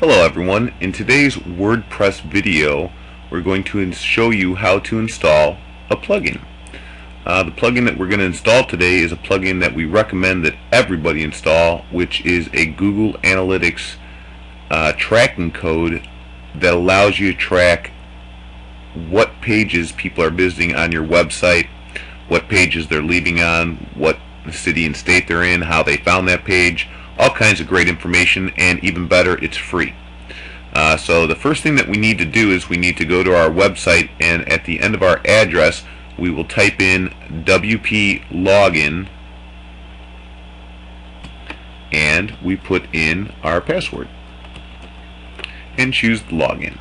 Hello everyone. In today's WordPress video we're going to show you how to install a plugin. The plugin that we're going to install today is a plugin that we recommend that everybody install, which is a Google Analytics tracking code that allows you to track what pages people are visiting on your website, what pages they're leaving on, what city and state they're in, how they found that page, all kinds of great information, and even better, it's free. So the first thing that we need to do is we need to go to our website, and at the end of our address we will type in WP login, and we put in our password and choose the login.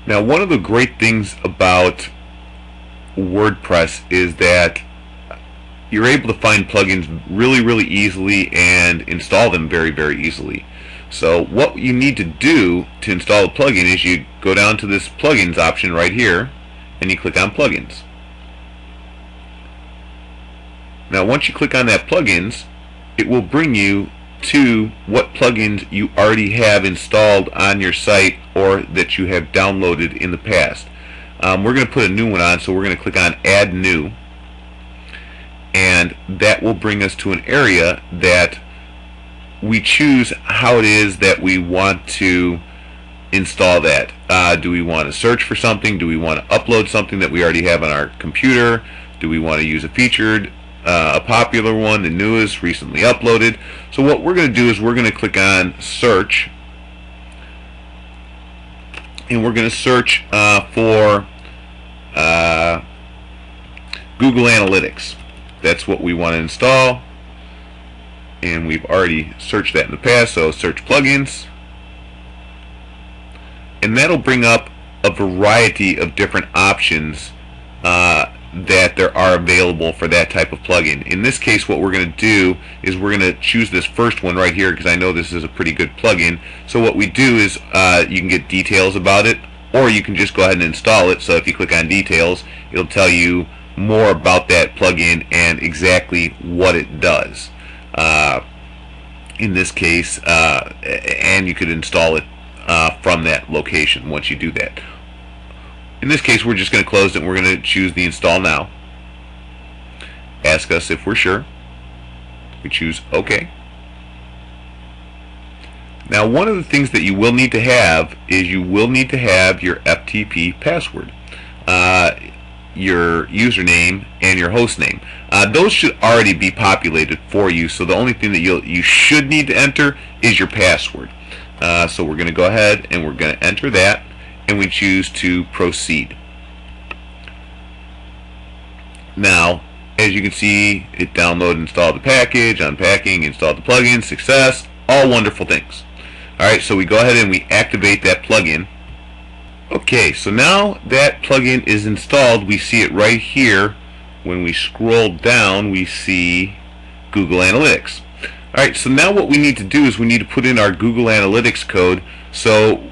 Now, one of the great things about WordPress is that you're able to find plugins really easily and install them very easily. So what you need to do to install a plugin is you go down to this plugins option right here and you click on plugins. Now once you click on that plugins, it will bring you to what plugins you already have installed on your site or that you have downloaded in the past. We're going to put a new one on, so we're going to click on Add New, and that will bring us to an area that we choose how it is that we want to install that. Do we want to search for something? Do we want to upload something that we already have on our computer? Do we want to use a featured, a popular one, the newest, recently uploaded? So what we're going to do is we're going to click on Search, and we're going to search for Google Analytics. That's what we want to install, and we've already searched that in the past, so search plugins, and that'll bring up a variety of different options that there are available for that type of plugin. In this case, what we're going to do is we're going to choose this first one right here because I know this is a pretty good plugin. So what we do is you can get details about it, or you can just go ahead and install it. So if you click on details, it'll tell you more about that plugin and exactly what it does. In this case, and you could install it from that location once you do that. In this case, we're just going to close it and we're going to choose the install now. Ask us if we're sure. We choose OK. Now, one of the things that you will need to have is you will need to have your FTP password, your username, and your host name. Those should already be populated for you, so the only thing that you should need to enter is your password. So we're going to go ahead and we're going to enter that, and we choose to proceed. Now, as you can see, it downloaded and installed the package, unpacking, installed the plugin, success, all wonderful things. Alright, so we go ahead and we activate that plugin. Okay, so now that plugin is installed, we see it right here. When we scroll down, we see Google Analytics. Alright, so now what we need to do is we need to put in our Google Analytics code. So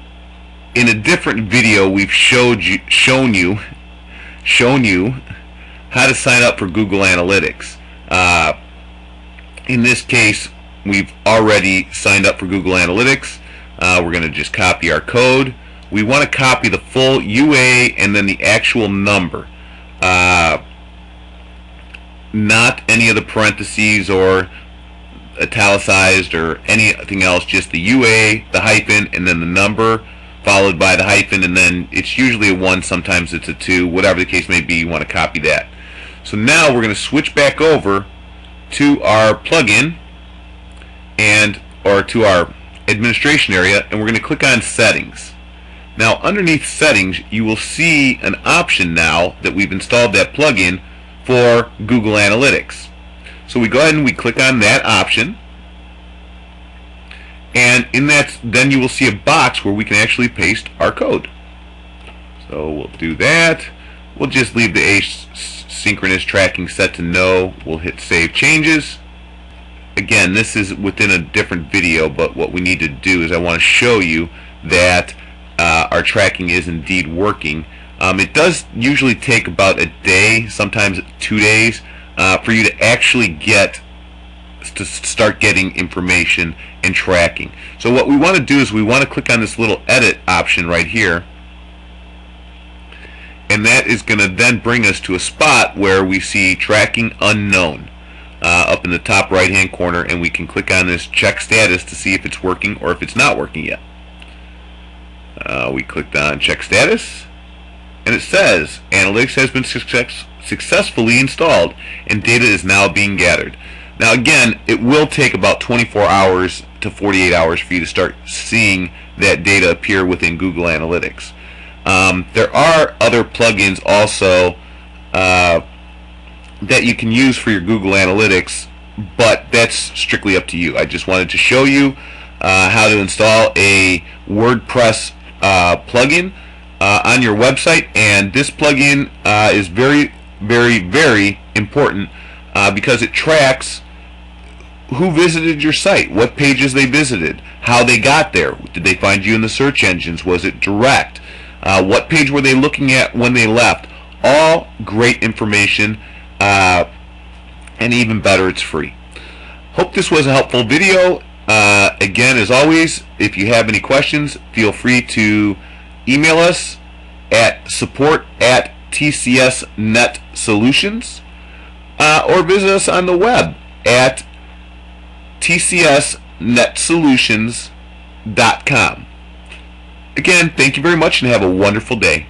in a different video, we've shown you how to sign up for Google Analytics. In this case, we've already signed up for Google Analytics. We're going to just copy our code. We want to copy the full UA and then the actual number, not any of the parentheses or italicized or anything else, just the UA, the hyphen, and then the number followed by the hyphen, and then it's usually a 1, sometimes it's a 2, whatever the case may be. You want to copy that. So now we're going to switch back over to our plugin or to our administration area, and we're going to click on Settings. Now underneath Settings, you will see an option now that we've installed that plugin for Google Analytics. So we go ahead and we click on that option, and in that, then you will see a box where we can actually paste our code. So we'll do that. We'll just leave the asynchronous tracking set to no. We'll hit Save Changes. Again, this is within a different video, but what we need to do is I want to show you that our tracking is indeed working. It does usually take about a day, sometimes 2 days, for you to actually start getting information and tracking. So what we want to do is we want to click on this little edit option right here, and that is going to then bring us to a spot where we see tracking unknown up in the top right hand corner, and we can click on this check status to see if it's working or if it's not working yet. We clicked on check status, and it says analytics has been successfully installed and data is now being gathered. Now again, it will take about 24 hours to 48 hours for you to start seeing that data appear within Google Analytics. There are other plugins also that you can use for your Google Analytics, but that's strictly up to you. I just wanted to show you how to install a WordPress plugin on your website, and this plugin is very, very, very important because it tracks who visited your site, what pages they visited, how they got there. Did they find you in the search engines? Was it direct? What page were they looking at when they left? All great information, and even better, it's free. Hope this was a helpful video. Again, as always, if you have any questions, feel free to email us at support@tcsnetsolutions, or visit us on the web at tcsnetsolutions.com. Again, thank you very much and have a wonderful day.